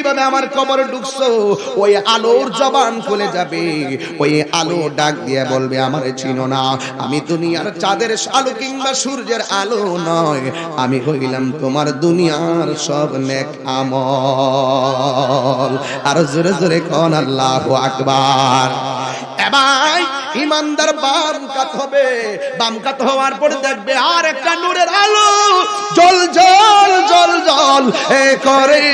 কিভাবে আমার কবরে ঢুকছো, ওই আলোর জবান খুলে যাবে, ওই আলো ডাক দিয়ে বলবে আমারে চিনো না, আমি দুনিয়ার চাঁদের আলো কিংবা সূর্যের আলো নয়, আমি হইলাম তোমার দুনিয়ার সব নেক আমল। আর জোরে জোরে কোন আল্লাহু আকবার। এবার ইমানদার বাম কাত হবে, বাম কাত হওয়ার পরে দেখবে আর একটা নূরের আলো জল জল জল জল এ করে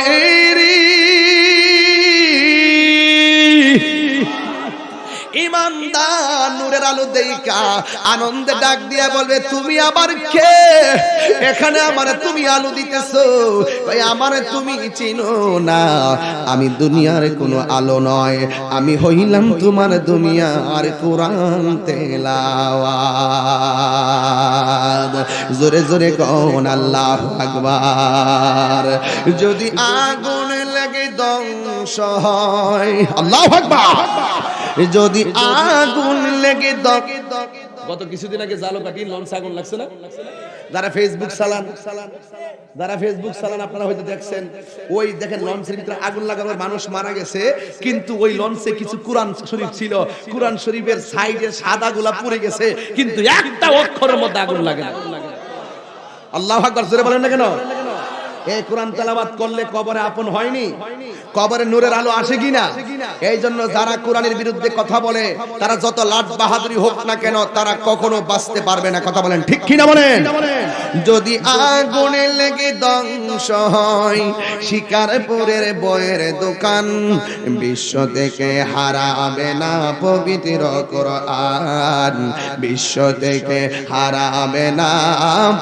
ইমানদার নূরের আলো দেইখা আনন্দে ডাক দিয়া বলবে তুমি আবার কে, এখানে আমারে তুমি আলো দিতেছো, কই আমারে তুমি চিনো না, আমি দুনিয়ার কোনো আলো নয়, আমি হইলাম তোমার দুনিয়ার কোরআন তেলাওয়াত। জোরে জোরে কোন আল্লাহু আকবার। যদি আগুন লেগে ধ্বংস হয়, আল্লাহু আকবার, যদি আগুন লেগে গত কিছুদিন আগে জালকাঠি লঞ্চ আগুন লাগছে না, যারা ফেসবুক চালান, আপনারা হয়তো দেখছেন, ওই দেখেন লঞ্চের ভিতরে আগুন লাগানোর মানুষ মারা গেছে, কিন্তু ওই লঞ্চে কিছু কোরআন শরীফ ছিল, কোরআন শরীফের সাইডে সাদা গোলা পড়ে গেছে, কিন্তু একটা অক্ষরের মধ্যে আগুন লাগে না। আল্লাহু আকবার, জোরে বলেন না কেন? এই কোরআন তেলাওয়াত করলে কবরে আপন হয়নি, কবরে নূরের আলো আসে কিনা? এই জন্য যারা কোরআনের বিরুদ্ধে কথা বলে, তারা যত লাট বাহাদুরি হোক না কেন, তারা কখনো বাঁচতে পারবে না। কথা বলেন ঠিক কিনা বলেন? যদি আগুনে লেগে ধ্বংস হয় শিকারপুরের বইয়ের দোকান, বিশ্ব থেকে হারাবে না পবিত্র কোরআন, বিশ্ব থেকে হারাবে না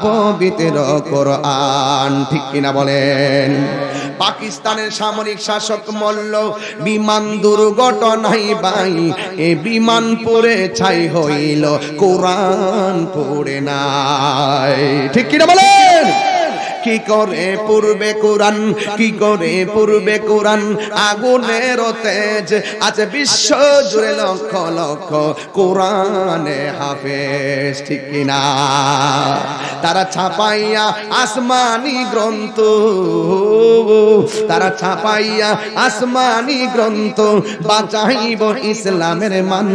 পবিত্র কোরআন। ঠিক কিনা বলেন? পাকিস্তানের সামরিক শাসক মল্ল বিমান দুর্ঘটনায় ভাই, এ বিমান পড়ে ছাই হইল, কোরআন পড়ে নাই। ঠিক কিনা বলেন? কি করে পূর্বে কোরআন, কি করে পূর্বে কোরআন, আগুনের তেজ আছে বিশ্ব জুড়ে লক্ষ লক্ষ কোরআনে হাফেজ। ঠিক কিনা? তারা ছাপাইয়া আসমানি গ্রন্থ, তারা ছাপাইয়া আসমানি গ্রন্থ, বাঁচাইব ইসলামের মান,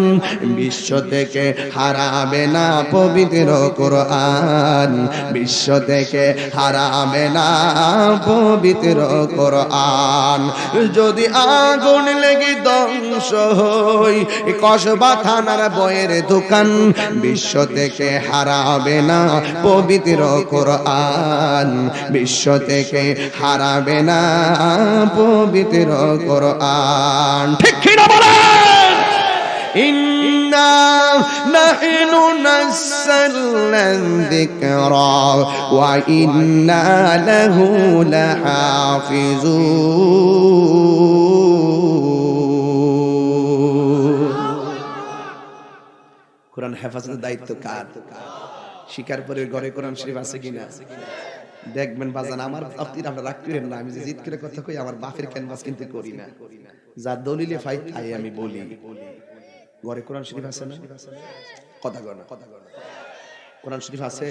বিশ্ব থেকে হারাবে না পবিত্র কোরআন, বিশ্ব থেকে হারাবে না পবিত্র কোরআন। যদি আগুন লেগে ধ্বংস হই কসবা থানার বইয়ের দোকান, বিশ্ব থেকে হারাবে না পবিত্র কোরআন, বিশ্ব থেকে হারাবে না পবিত্র কোরআন। ঠিক কিনা বলেন? ইন্না নাহনু নাযালনা যিকরা ওয়া ইন্না লাহু লাহাফিজুন। কোরআন হেফাজতের দায়িত্ব কার? শিকারপুরের ঘরে কোরআন শরীফ আছে কিনা দেখবেন বাজান। আমার আপনারা রাগ করেন না, আমি যে জিদ করে কথা কই, আমার বাপের ক্যানভাস কিন্তু করি না, যা দলিলে ফাই তাই আমি বলি। ঘরে কোরআন শরীফ আছে না? কথা গনা কোরআন শরীফ আছে?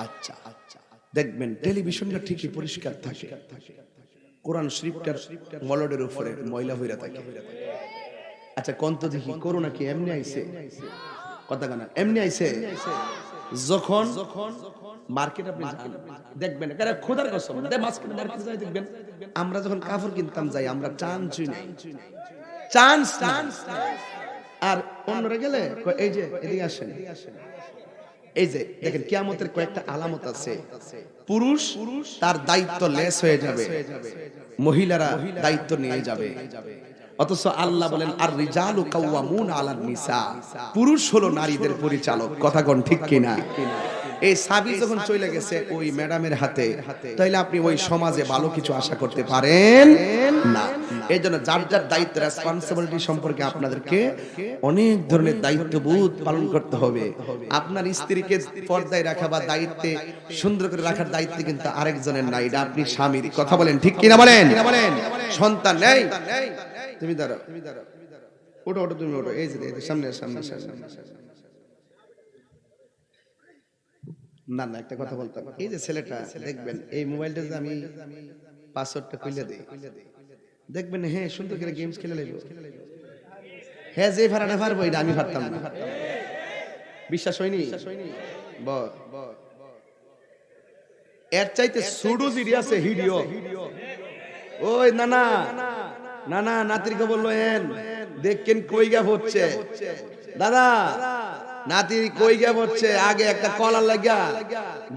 আচ্ছা আচ্ছা, দেখবেন টেলিভিশনটা ঠিকই পরিষ্কার থাকে, কোরআন শরীফটার মলডের উপরে ময়লা হইরা থাকে। আচ্ছা কোন তো দেখি, করোনা কি এমনি আইছে? কথা গনা এমনি আইছে? যখন মার্কেট আপনি দেখবেন, খোদার কসম মার্কেটে যাই দেখবেন, আমরা যখন কাপড় কিনতাম যাই, আমরা চান্স আর অন্যরা গেলে এই যে এদিকে আসেন, এই যে দেখেন কিয়ামতের কয়েকটা আলামত আছে। পুরুষ তার দায়িত্ব লেস হয়ে যাবে, মহিলারা দায়িত্ব নিয়ে যাবে, অথচ আল্লাহ বলেন আর রিজালু কাওয়ামুন আলান নিসা, পুরুষ হলো নারীদের পরিচালক। কথা কোন ঠিক কিনা? এই সাবি যখন চলে গেছে ওই ম্যাডামের হাতে, তাইলে আপনি ওই সমাজে ভালো কিছু আশা করতে পারেন না। এই জন্য যার যার দায়িত্ব, রেসপন্সিবিলিটি সম্পর্কে আপনাদেরকে অনেক ধরনের দায়িত্ববোধ পালন করতে হবে। আপনার স্ত্রীকে পর্দায় রাখা বা দায়িত্বে সুন্দর করে রাখার দায়িত্ব কিন্তু আরেকজনের না, এটা আপনি স্বামীর। কথা বলেন ঠিক কিনা বলেন? সন্তান নেই, তুমি দাঁড়াও, ওটো ওটো, তুমি ওটো, এই যে সামনে সামনে সামনে। না না, একটা কথা বলতাম, এই যে ছেলেটা দেখবেন, এই মোবাইলটা যে আমি পাসওয়ার্ডটা খুলে দেই, দেখবেন হ্যাঁ সুন্দর করে গেমস খেলে লাগবে। হ্যাঁ যে ফারাটা পারবো এটা আমি পারতাম না, বিশ্বাস হয়নি? এর চাইতে সুডু জিডি আছে ভিডিও। ওই না না না না নাতির খবর লয়েন, দেখেন কই গা হচ্ছে দাদা, নাতি কই গা হচ্ছে। আগে একটা কলার লাগা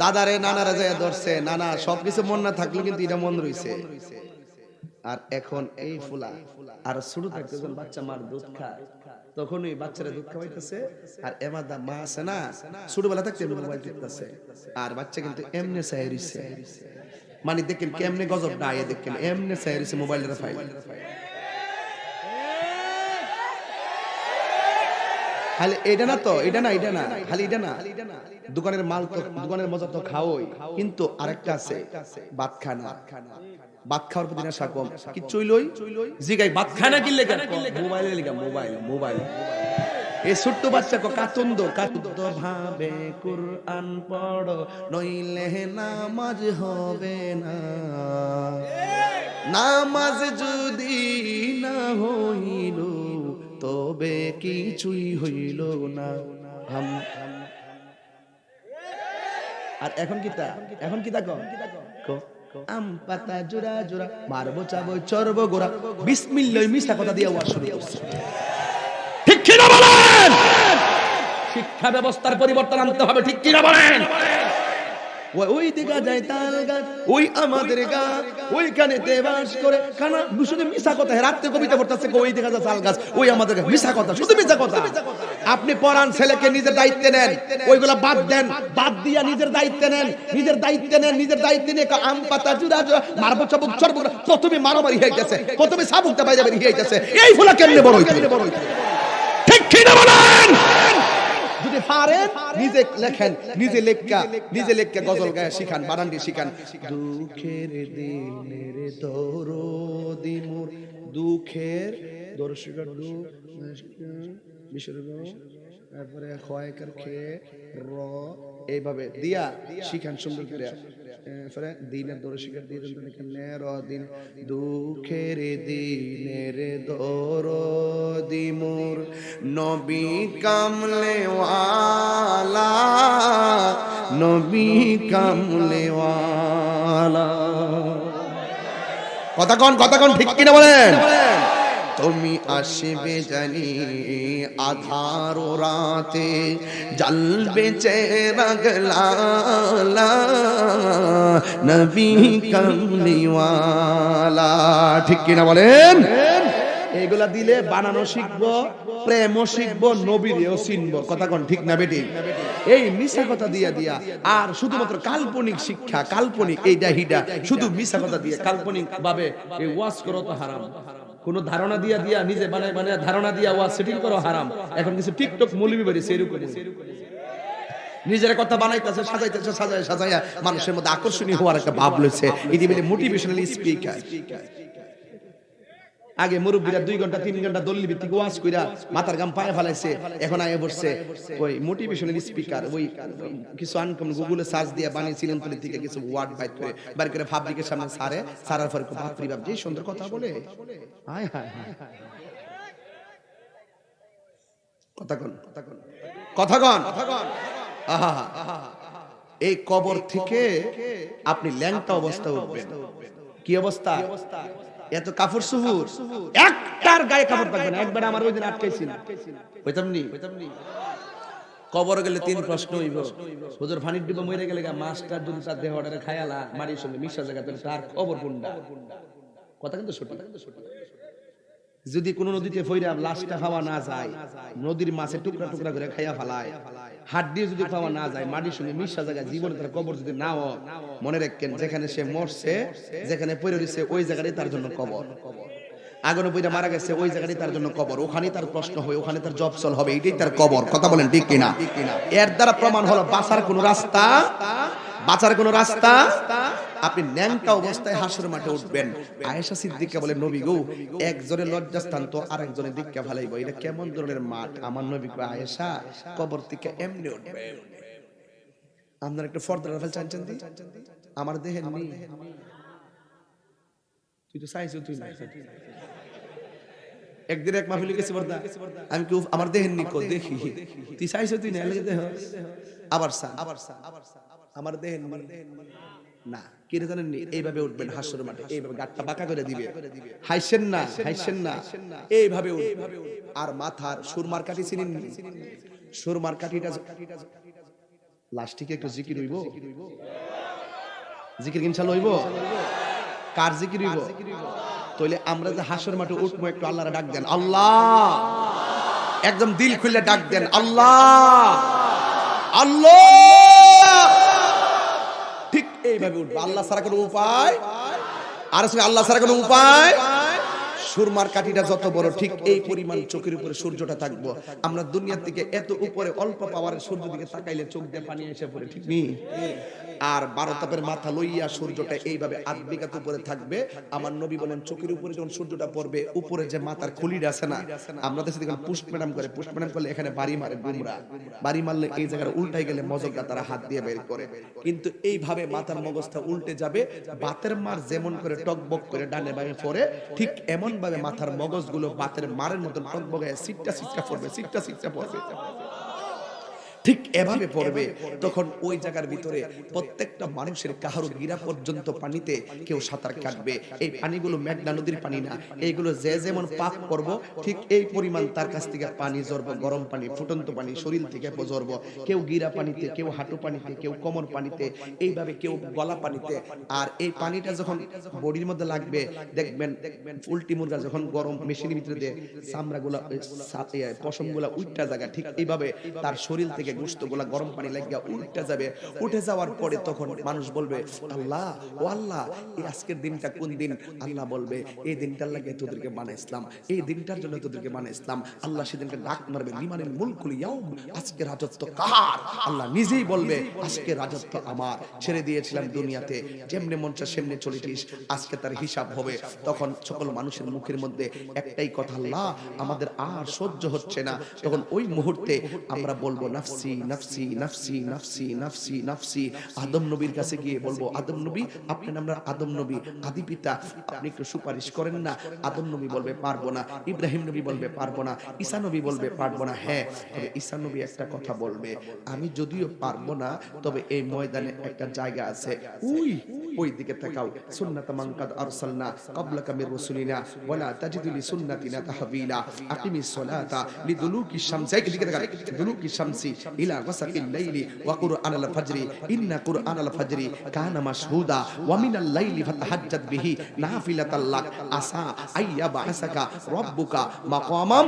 দাদারে নানারা যায় ধরছে, নানা সবকিছু মন না থাকলো কিন্তু এটা মন রইছে। আর এখন এই ফুলা আর ছোট থাকতে যখন বাচ্চা মার দুধ খায় তখন ওই বাচ্চারা দুধ খাওয়াইতেছে, আর এমাদা মা আছে না ছোটবেলা থাকতে মোবাইল টিপতেছে, আর বাচ্চা কিন্তু এমনে চাইছে। মানে দেখেন কেমনে গজব ডায়ে, দেখেন এমনে চাইছে মোবাইলের ফাইল। খালি এটা না তো, এটা না, এটা না, খালি এটা না, দোকানের মাল তো, দোকানের মজা তো খাওই, কিন্তু আরেকটা আছে ভাত খানা। ভাত খাওয়ার প্রতি নেশা কম, কি চইলই জিগাই ভাত খানা কি লেগা, মোবাইলে লেগা, মোবাইল মোবাইল। এই ছোট্ট বাচ্চা কো কাতুন্দ কাতুন্দ ভাবে কুরআন পড়ো নইলে নামাজ হবে না, নামাজ যদি না হইল তবে কিছুই হইল না। আর এখন কিতা, এখন কিতা কো আম পাতা জোড়া জোড়া মারবো চাবো চরবো গোড়া, বিসমিল্লাহ মিছা কথা দিয়ে ওয়াজ শুরু করছে। ঠিক কি না বলেন? শিক্ষা ব্যবস্থার পরিবর্তন আনতে হবে, ঠিক কি না বলেন? ওই দিকে যায় তাল গাছ, ওই আমাদের গাছ, ওইখানে বাস করে কানা শুধু মিছা কথা। রাতে কবিতা পড়তেছে ওই দিকে যায় তাল গাছ, ওই আমাদের গাছ, মিছা কথা, শুধু মিছা কথা। আপনি পড়ান ছেলেকে, নিজের দায়িত্ব নেন, ওইগুলা বাদ দেন, বাদ দিয়া নিজের দায়িত্ব নেন, নিজের দায়িত্ব নেন, নিজের দায়িত্ব নিয়ে আম পাতা জুড়া জুড়া মারবো চাবুক চরবো, প্রথমে মারামারি হয়ে গেছে, প্রথমে সাবুকটা বাইরে বেরিয়ে হয়ে গেছে। এই ফুলা কেমনে বড় হইছে? ঠিক কি না বলেন? যদি পারেন নিজে লেখেন, নিজে লেখা গজল গায়ে শিখান, বানানটি শিখান। দুঃখের দিনের দরদি মোর, দুঃখের দর্শকের দুঃখ বিসর্গ, তারপরে খয়কার খে র, এইভাবে দিয়া শিখান সুন্দর করে। পরে দিনের দর্শকের দিয়ে নের দিন, দুঃখের দিনের দরদি মোর নবী কামলেওয়ালা, নবী কামলেওয়ালা। কথা কন ঠিক কিনা বলেন? তুমি আসবে জানি আধার রাতে, জ্বলবে চেরাগ লালা, নবী কামলিওয়ালা। ঠিক কিনা বলেন? এগুলা দিলে বানানো শিখবো, প্রেমও শিখবো, নবীরেও চিনবো। কথা কোন ঠিক না বেটি? এই মিছা কথা দিয়া দিয়া আর শুধুমাত্র কাল্পনিক শিক্ষা, কাল্পনিক এইটা হিডা, শুধু মিছা কথা দিয়ে কাল্পনিক ভাবে এই ওয়াজ করো তো হারাম। কোন ধারণা দিয়া দিয়া নিজে বানায় বানায় ধারণা দিয়া ওয়াজ সেটিং করো হারাম। এখন কিছু টিকটক মৌলবি বেরিয়েছে এরকম, নিজের কথা বানাইতেছে, সাজাইতেছে, সাজাইয়া মানুষের মধ্যে আকর্ষণীয় হওয়ার একটা ভাব লইছে। এটি বলে মোটিভেশনাল স্পিকার। আগে মুরব্বীরা 2 ঘন্টা 3 ঘন্টা দলিল ভিত্তিক ওয়াজ কইরা মাথার গাম পায়ে ফেলাইছে, এখন আয়ে বসছে ওই মোটিভেশনাল স্পিকার। ওই কিছু আনকমন গুগলে সার্চ দিয়ে বানিয়েছিলেন থেকে কিছু ওয়ার্ড বাইর করে পাবলিকের সামনে সারার পরে বাপরি বাপ যে সুন্দর কথা বলে। হায় হায় হায়, কথা কন। আহা, এই কবর থেকে আপনি ল্যাংটা অবস্থা উঠবেন। কি অবস্থা? এত কাপড় সুহুর, একটার গায়ে কাপড় থাকবে না। একবার আমার ওই দিন আটকাইছিল, হইতামনি কবর গেলে 3 প্রশ্ন হইব। হুজুর ফানির ডিবা মরে গেলে মাছটার যদি তার দেহ অর্ডারে খায়ালা মাটির সঙ্গে মিশা জায়গা, তাহলে তার কবর কোনটা? কথা কিন্তু সঠিক। যদি কোন নদীতে ফইরা লাশটা খাওয়া না যায়, নদীর মাছের টুকরা টুকরা করে খাইয়া ফেলায়, হাড্ডি যদি খাওয়া না যায়, মাটির সঙ্গে মিশা জায়গা জীবনে তার কবর যদি না হয়, মনে রাখেন যেখানে সে মরছে, যেখানে পড়ে রইছে ওই জায়গাটাই তার জন্য কবর। আগুনে পড়ে মারা গেছে ওই জায়গাটাই তার জন্য কবর, ওখানেই তার প্রশ্ন হবে, ওখানে তার জব সল হবে, এটাই তার কবর। কথা বলেন ঠিক কিনা? এর দ্বারা প্রমাণ হলো বাঁচার কোনো রাস্তা, বাঁচার কোনো রাস্তা। আপনি ন্যাংটা অবস্থায় হাসর মাঠে উঠবেন। আয়েশা সিদ্দিকা বলে, নবী গো, একজনের লজ্জাস্থান তো আরেকজনের দিককে ভালাইবো, এটা কেমন ধরনের মাঠ? আমার নবী কয়, আয়েশা কবর থেকে এমনি উঠবে। আপনার একটু ফর্দা রাফেল চান দি আমার দেহের নি, তুই তো চাইছো তুই না। একদিন এক মাহফিলে গেছি বর্দা, আমি কি আমার দেহের নিকো দেখি, তুই চাইছো তুই না লাগে দেহ, আবার সা আমার দেহের না কি রে জানেন নি, এইভাবে উঠবেন হাসর মাঠে, এইভাবে গাটটা বাঁকা করে দিবে, হাইছেন না এইভাবে উঠবে। আর মাথার সুরমার কাঠি চিনেন নি, সুরমার কাঠিটা লাস্টিকে একটু জিকির হইব, জিকির ইনশাআল্লাহ হইব। কার জিকির হইব? তাইলে আমরা যে হাসর মাঠে উঠবো একটু আল্লাহরে ডাক দেন, আল্লাহ, একদম দিল খুলে ডাক দেন, আল্লাহ আল্লাহ। ঠিক এইভাবে উঠবো, আল্লাহ ছাড়া কোনো উপায়, আর আল্লাহ ছাড়া কোনো উপায়। সুরমার কাঠিটা যত বড় ঠিক এই পরিমাণ চোখের উপরে সূর্যটা থাকবো। আমরা দুনিয়ার থেকে এত উপরে অল্প পাওয়ারের সূর্য দিকে তাকাইলে চোখ দিয়ে পানি এসে পড়ে, ঠিক নেই? আর 12 তাপের মাথা লইয়া সূর্যটা এইভাবে 8 বিঘাত উপরে থাকবে। আমার নবী বলেন চোখের উপরে যখন সূর্যটা পড়বে, উপরে যে মাথার খুলিটা আছে না, আমরা দেশে দেখুন পুষ্ট ম্যাডাম করে, পুষ্ট ম্যাডাম করলে এখানে বাড়ি মারে গুমরা, বাড়ি মারলে এই জায়গায় উল্টাই গেলে মগজটা তারা হাত দিয়ে বের করে, কিন্তু এইভাবে মাথার মগজটা উল্টে যাবে। বাতের মার যেমন করে টকবক করে ডানে বামে পড়ে, ঠিক এমন ভাবে মাথার মগজগুলো বাতের মারের মতন টকবগায় সিটটা সিটটা পড়বে, সিটটা সিটটা পড়বে, ঠিক এভাবে পড়বে। তখন ওই জায়গার ভিতরে প্রত্যেকটা মানুষের কাহারো গিরা পর্যন্ত পানিতে কেউ সাঁতার কাটবে। এই পানিগুলো মেঘনা নদীর পানি না, এইগুলো যে যেমন পাক করব ঠিক এই পরিমাণ তার কাছ থেকে পানি ঝরবো, গরম পানি, ফুটন্ত পানি শরীর থেকে ঝরবো। কেউ গিরা পানিতে, কেউ হাঁটু পানিতে, কেউ কোমর পানিতে, এইভাবে কেউ গলা পানিতে। আর এই পানিটা যখন বডির মধ্যে লাগবে, দেখবেন উল্টি মুরগা যখন গরম মেশিনের ভিতরে দিয়ে চামড়াগুলা পশমগুলা উল্টা জায়গা, ঠিক এইভাবে তার শরীর থেকে গোশতগুলা গরম পানি লাগিয়া উল্টে যাবে। উঠে যাওয়ার পরে তখন মানুষ বলবে, আল্লাহ ও আল্লাহ, এই আজকের দিনটা কোন দিন? আল্লাহ বলবে, এই দিনটার লাগে তোদেরকে বানাইছিলাম, এই দিনটার জন্য তোদেরকে বানাইছিলাম। আল্লাহ সেদিনকে ডাক মারবে, লিমানিল মুলকুল ইয়াউম, আজকে রাজত্ব কার? আল্লাহ নিজেই বলবে, আজকে রাজত্ব আমার, ছেড়ে দিয়েছিলাম দুনিয়াতে, যেমনে মন চায় সেমনে চলিটিস, আজকে তার হিসাব হবে। তখন সকল মানুষের মুখের মধ্যে একটাই কথা, আল্লাহ আমাদের আর সহ্য হচ্ছে না। তখন ওই মুহূর্তে আমরা বলবো, নাফসি নাফসি নাফসি নাফসি নাফসি নাফসি। আদম নবীর কাছে গিয়ে বলবো, আদম নবী, আপনার নাম আদম নবী, আদি পিতা, আপনি একটু সুপারিশ করেন না। আদম নবী বলবে, পারবো না। ইব্রাহিম নবী বলবে, পারবো না। ঈসা নবী বলবে, পারবো না। হ্যাঁ, তবে ঈসা নবী একটা কথা বলবে, আমি যদিও পারবো না, তবে এই ময়দানে একটা জায়গা আছে, ওই দিকে তাকাও। সুন্নাত মান কাদ আরসালনা ক্বাবলাকা মির রাসূলিনা ওয়ালা তাজিদু লি সুন্নাতিনা তাহবিলা। আকিমিস সালাতা লিদুলুকিশ শামসি, এদিকে তাকাও, দুলুকিশ শামসি ইলা ওয়াসাকিল লাইলি ওয়া কুরআনাল ফাজরি ইন্না কুরআনাল ফাজরি কানা মাশহুদা ওয়া মিনাল লাইলি ফাতাহাজ্জাদ বিহি নাফিলাতাল লাক আসা আইয়া বাসাকা রাব্বুকা মাকামাম।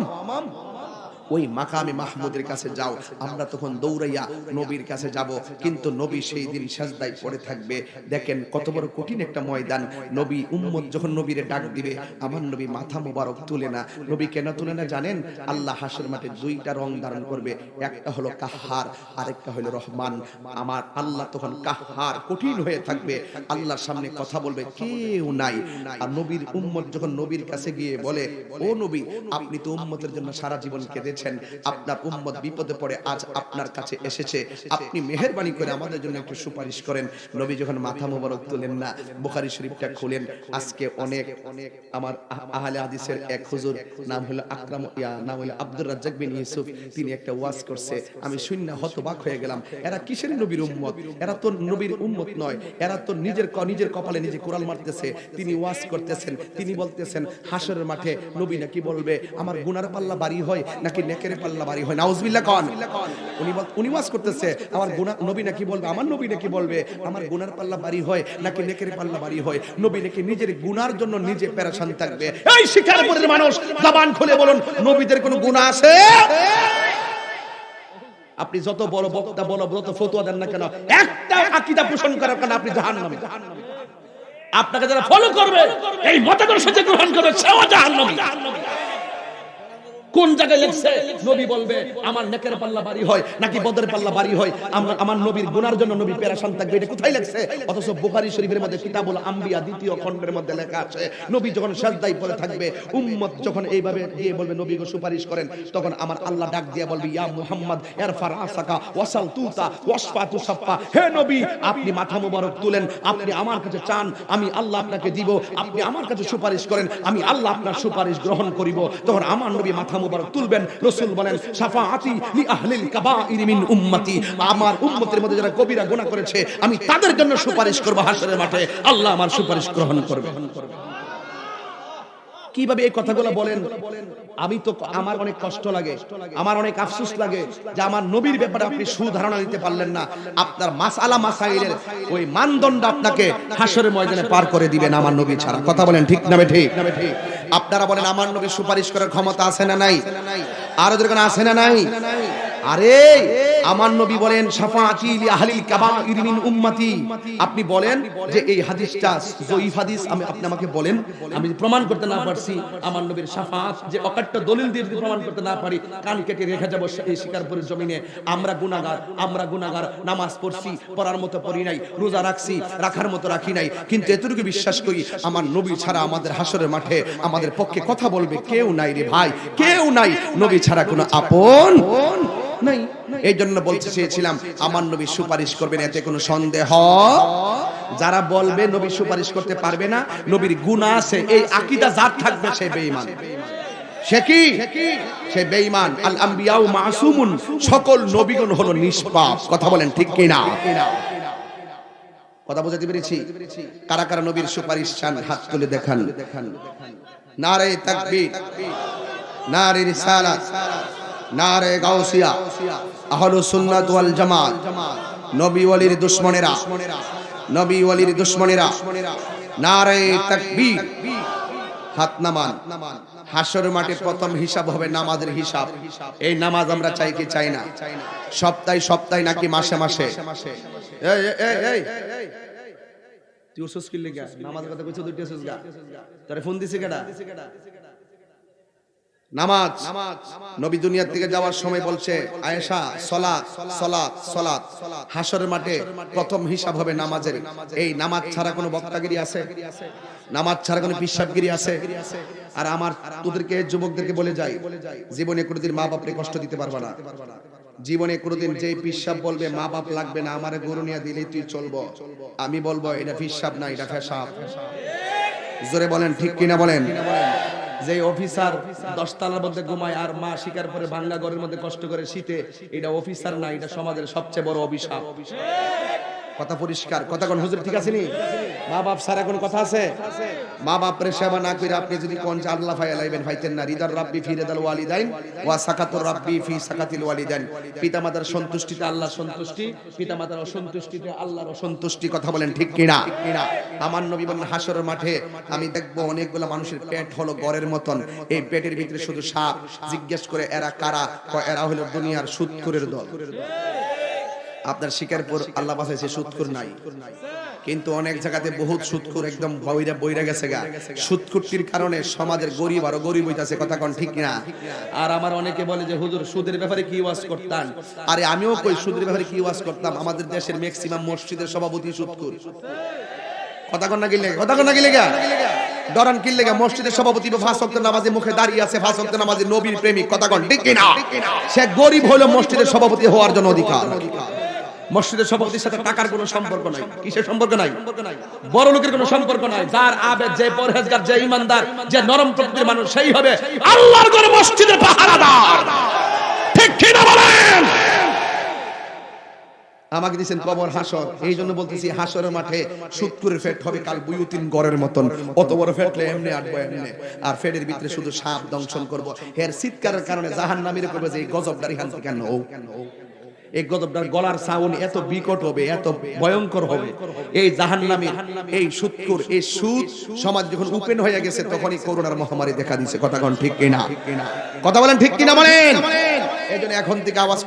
ওই মাকামে মাহমুদের কাছে যাও। আমরা তখন দৌড়াইয়া নবীর কাছে যাব, কিন্তু নবী সেই দিন সাজদায় পড়ে থাকবে। দেখেন কত বড় কঠিন একটা ময়দান। নবী উম্মত যখন নবীরে ডাক দিবে, আমার নবী মাথা মোবারক তুলে না। নবী কেন তুলে না জানেন? আল্লাহ হাসর মাঠে দুইটা রং ধারণ করবে, একটা হলো কাহ্হার, আরেকটা হলো রহমান। আমার আল্লাহ তখন কাহ্হার, কঠিন হয়ে থাকবে, আল্লাহর সামনে কথা বলবে কেউ নাই। আর নবীর উম্মত যখন নবীর কাছে গিয়ে বলে, ও নবী, আপনি তো উম্মতের জন্য সারা জীবন কেঁদেছেন, আপনার উম্মত বিপদে পড়ে আজ আপনার কাছে এসেছে, আপনি মেহেরবানি করে আমাদের জন্য একটু সুপারিশ করেন। নবী যখন মাথা মোবারক তুলেন না, বুখারী শরীফটা খুলেন। আজকে অনেক আমার আহলে হাদিসের এক হুজুর, নাম হলো আকরাম নাম হলো আব্দুর রাজ্জাক বিন ইউসুফ, তিনি একটা ওয়াজ করছে, আমি শুননা হতবাক হয়ে গেলাম। এরা কিসের নবীর উম্মত? এরা তো নবীর উম্মত নয়, এরা তো নিজের কপালে নিজে কোরাল মারতেছে। তিনি ওয়াজ করতেছেন, তিনি বলতেছেন হাসরের মাঠে নবী নাকি বলবে, আমার গুনার পাল্লা বাড়ি হয় নাকি নেকের পাল্লা বাড়ি হয়? নাউজুবিল্লাহ কোন? উনি ওয়াজ করতেছে, আমার গুনাহ, নবী নাকি বলবে, আমার নবী নাকি বলবে আমার গুনার পাল্লা বাড়ি হয় নাকি নেকের পাল্লা বাড়ি হয়? নবী নাকি নিজের গুনার জন্য নিজে পেরেশান থাকবে। এই শিকারপুরের মানুষ জবান খুলে বলুন, নবীদের কোনো গুনাহ আছে? আপনি যত বড় বক্তা, বড় যত ফতোয়া দেন না কেন, একটা আকীদা পোষণ করার কারণে আপনি জাহান্নামী। আপনাকে যারা ফলো করবে, এই মতাদর্শ যে গ্রহণ করবে, সেও জাহান্নামী। কোন জায়গায় লেখছে নবী বলবে আমার নেকের পাল্লা ভারী হয় নাকি বদরের পাল্লা ভারী হয়, আমার নবীর গুনার জন্য নবী পেরেশান থাকবে, এটা কোথায় লেখছে? অথচ বুখারী শরীফের মধ্যে কিতাবুল আম্বিয়া দ্বিতীয় খণ্ডের মধ্যে লেখা আছে নবী যখন সিজদায় পড়ে থাকবে, উম্মত যখন এইভাবে গিয়ে বলবে নবী গো সুপারিশ করেন, তখন আমার আল্লাহ ডাক দিয়ে বলবে ইয়া মুহাম্মদ ইরফা রাসাকা ওয়াসাল তুতা ওয়াশফা তুসাফা, হে নবী আপনি মাথা মুবারক তুলেন, আপনি আমার কাছে চান, আমি আল্লাহ আপনাকে দিব, আপনি আমার কাছে সুপারিশ করেন, আমি আল্লাহ আপনার সুপারিশ গ্রহণ করিব। তখন আমার নবী মাথা মুবারক তুলবেন। রাসূল বলেন শাফাআতি লি আহলিল কাবাইর মিন উম্মতি, আমার উম্মতের মধ্যে যারা কবিরা গুনাহ করেছে আমি তাদের জন্য সুপারিশ করব হাসরের মাঠে, আল্লাহ আমার সুপারিশ গ্রহণ করবে। কিভাবে এই কথাগুলো বলেন? আমি তো আমার অনেক কষ্ট লাগে, আমার অনেক আফসোস লাগে যে আমার নবীর ব্যাপারে আপনি সুধারণা দিতে পারলেন না। আপনার মাসআলা মাসাইলের ওই মানদণ্ড আপনাকে হাসরের ময়দানে পার করে দিবেন আমার নবী ছাড়া। কথা বলেন ঠিক না ঠিক? আপনারা বলেন আমার নবী সুপারিশ করার ক্ষমতা আছে না নাই? আর ওদের কোনো আছে না নাই? আরে আমার নবী বলেন শাফাআতি লি আহলিল কাবাইর মিন উম্মতি। আপনি বলেন যে এই হাদিসটা যঈফ হাদিস, আপনি আমাকে বলেন, আমি প্রমাণ করতে না পারছি আমার নবীর শাফাআত যে অকাট্য দলিল দিয়ে প্রমাণ করতে না পারি, কান কেটে রেখে যাব এই শিকারপুরের জমিনে। আমরা গুনাহগার, নামাজ পড়ছি পড়ার মতো পড়ি নাই, রোজা রাখছি রাখার মতো রাখি নাই, কিন্তু এতটুকু বিশ্বাস করি আমার নবী ছাড়া আমাদের হাসরের মাঠে আমাদের পক্ষে কথা বলবে কেউ নাই রে ভাই, কেউ নাই। নবী ছাড়া কোনো আপন নাই। এই জন্য বলতে চেয়েছিলাম আমার নবী সুপারিশ করবেন, এতে কোনো সন্দেহ। যারা বলবে নবী সুপারিশ করতে পারবে না, নবীর গুনাহ আছে, এই আকীদা যার থাকবে সে বেঈমান। সে কি? সে বেঈমান। আল আম্বিয়াউ মাসুমুন, সকল নবীগণ হলো নিষ্পাপ। কথা বলেন ঠিক কি না? কথা বুঝাতে পেরেছি? কারা কারা নবীর সুপারিশ চান হাত তুলে দেখান। নারে তাকবীর, নারে রিসালাত, নারে গাউসিয়া, আহলুস সুন্নাত ওয়াল জামাত। নবী ওয়ালির দুশমনেরা, নবী ওয়ালির দুশমনেরা, নারে তাকবীর, হাত নামান। হাসর মাঠে প্রথম হিসাব হবে নামাজের হিসাব। এই নামাজ আমরা চাই কি চাই না? সপ্তাহে নাকি মাসে মাসে? এই এই এই তুই উসুস কি লাগা নামাজ কথা কইছ, দুইটা উসুস গা তোরে ফোন দিছে কেডা? নামাজ। নবী দুনিয়া থেকে যাওয়ার সময় বলছে আয়েশা সালাত সালাত সালাত। হাসরের মাঠে প্রথম হিসাব হবে নামাজের। এই নামাজ ছাড়া কোনো বক্তাগিরি আছে? নামাজ ছাড়া কোনো পিশাবগিরি আছে? আর আমার তোদেরকে যুবকদেরকে বলে যাই, জীবনে কোনোদিন মা বাপরে কষ্ট দিতে পারবা না। জীবনে কোনোদিন যেই পিশাব বলবে মা বাপ লাগবে না, আমারে গরু নিয়ে দিলেই তুই চলবো, আমি বলবো এটা পিশাব না, এটা পেশাব। জোরে বলেন ঠিক কিনা বলেন? যে অফিসার 10 তলার মধ্যে ঘুমায় আর মা শিকার পরে ভাঙ্গা ঘরের মধ্যে কষ্ট করে শীতে, এটা অফিসার না, এটা সমাজের সবচেয়ে বড় অভিশাপ। কথা পরিষ্কার? কথা কোন হুজুর ঠিক আছে নি? মা বাপ সারা কোন কথা আছে? মা বাপরে সেবা না করে আপনি যদি কোন যে আল্লাহ ফায়া লাইবেন ফাইতেন না। রিদার রাব্বি ফি রিদাল ওয়ালিদাইন ওয়া সাকাতুর রাব্বি ফি সাকাতিল ওয়ালিদাইন। পিতামাতার সন্তুষ্টিতে আল্লাহর সন্তুষ্টি, পিতামাতার অসন্তুষ্টিতে আল্লাহর অসন্তুষ্টি। কথা বলেন ঠিক কিনা? আমার নবী বলেন হাসরের মাঠে আমি দেখব অনেকগুলো মানুষের পেট হলো গড়ের মতন, এই পেটের ভিতরে শুধু সাপ। জিজ্ঞেস করে এরা কারা? এরা হলো দুনিয়ার সুদখোরের দল। আপনার শিকারপুর আল্লাহ বাঁচাইছে, সুদখোর নাই, কিন্তু অনেক জায়গাতে বহুত সুদখোর একদম বইরা গেছে গা। সুদখোরটির কারণে সমাজের গরিব আরো গরিব হইতাছে। কথা কোন ঠিক না? আর আমার অনেকে বলে যে হুজুর সুদের ব্যাপারে কি ওয়াজ করতেন? আরে আমিও কই সুদের ব্যাপারে কি ওয়াজ করতাম। আমাদের দেশের ম্যাক্সিমাম মসজিদের সভাপতি সুদখোর। কথা কোন না গিলে, কথা কোন না গিলে গা ডরান কিল্লে গা। মসজিদের সভাপতি 5 ওয়াক্তের নামাজে মুখে দাঁড়িয়ে আছে, 5 ওয়াক্তের নামাজে নবীর প্রেমিক। কথা কোন ঠিক কিনা? সে গরিব হলো মসজিদের সভাপতি হওয়ার জন্য অধিকার। মসজিদের সভাপতির সাথে টাকার কোনো সম্পর্ক নাই। কিসের সম্পর্ক নাই? বড় লোকের কোনো সম্পর্ক নাই। যার আবেদ, যে পরহেজগার, যে ইমানদার, যে নরম প্রকৃতির মানুষ, সেই হবে আল্লাহর ঘরে মসজিদের পাহারাদার। ঠিক কি না বলেন? আমাকে দিয়েছেন কবর হাসর, এই জন্য বলতেছি হাসরের মাঠে সুদখোরের ফেট হবে কাল বুয়ুতিন গড়ের মতন। অত বড় ফেটলে এমনি আটবো এমনি, আর ফেটের ভিতরে শুধু সাপ দংশন করব। এর চিৎকারের কারণে জাহান্নামীরা করবে যে এই গজবদারি হান থেকে কেন? এই গজবদার গলার সাউন্ড এত বিকট হবে, এত ভয়ঙ্কর হবে। এই জাহান্নামী, এই সুদখোর, এই সুদ সমাজ যখন ওপেন হয়ে গেছে তখনই করোনার মহামারী দেখা দিয়েছে। কথা কোন ঠিক কিনা? কথা বলেন ঠিক কিনা বলেন? এইজন্য এখন থেকে আওয়াজ,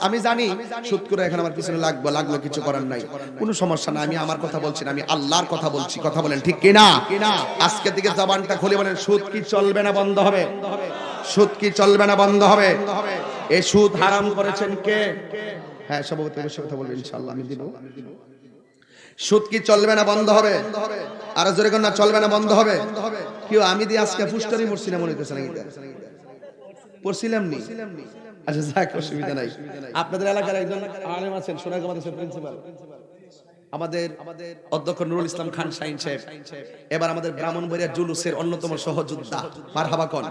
আমি জানি সুদখোর এখন আমার পিছনে লাগলো কিছু করার নাই, কোনো সমস্যা না। আমি আমার কথা বলছি না, আমি আল্লাহর কথা বলছি। কথা বলেন ঠিক কিনা? আজকে থেকে জবানটা খুলে বলেন সুদ কি চলবে না বন্ধ হবে? সুদ কি চলবে না বন্ধ হবে? এই সুদ হারাম করেছেন কে? হ্যাঁ সভাপতি অবশ্যই কথা বলবেন ইনশাআল্লাহ আমি দিব। সুদ কি চলবে না বন্ধ হবে? আর জোরে কোন না চলবে না বন্ধ হবে? কেউ আমি দিয়ে আজকে পুস্টারি মরছি না মনে হইতেছে নাকি? পড়ছিলাম নি? আচ্ছা যাক অসুবিধা নাই। আপনাদের এলাকার একজন আলেম আছেন সোনারগাঁ মাদ্রাসার প্রিন্সিপাল আমাদের অধ্যক্ষ নুরুল ইসলাম খান শাহিন সাহেব, এবার আমাদের ব্রাহ্মণবাড়িয়া জুলুসের অন্যতম সহযোদ্ধা। মারহাবা কোন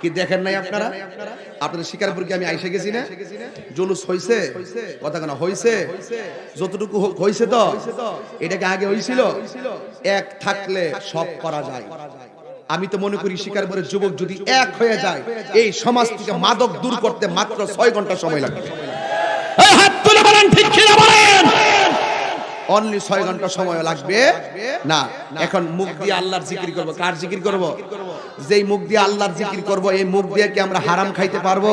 কি দেখেন নাই আপনারা? আপনাদের শিকারপুর কি আমি আইসা গেছি না? জুলুস হইছে, কথা কেন হইছে, যতটুকু হইছে তো এটাকে আগে হইছিল। এক থাকলে সব করা যায়। আমি তো মনে করি শিকারপুরের যুবক যদি এক হয়ে যায় এই সমাজ থেকে মাদক দূর করতে মাত্র 6 ঘন্টা সময় লাগবে। এই হাত তুলে বলেন ঠিক কি না বলেন? অনলি 6 ঘন্টা সময় লাগবে না। এখন মুখ দিয়ে আল্লাহর জিকির করব। কার জিকির করব? যেই মুখ দিয়ে আল্লাহর জিকির করব এই মুখ দিয়ে কি আমরা হারাম খাইতে পারবো?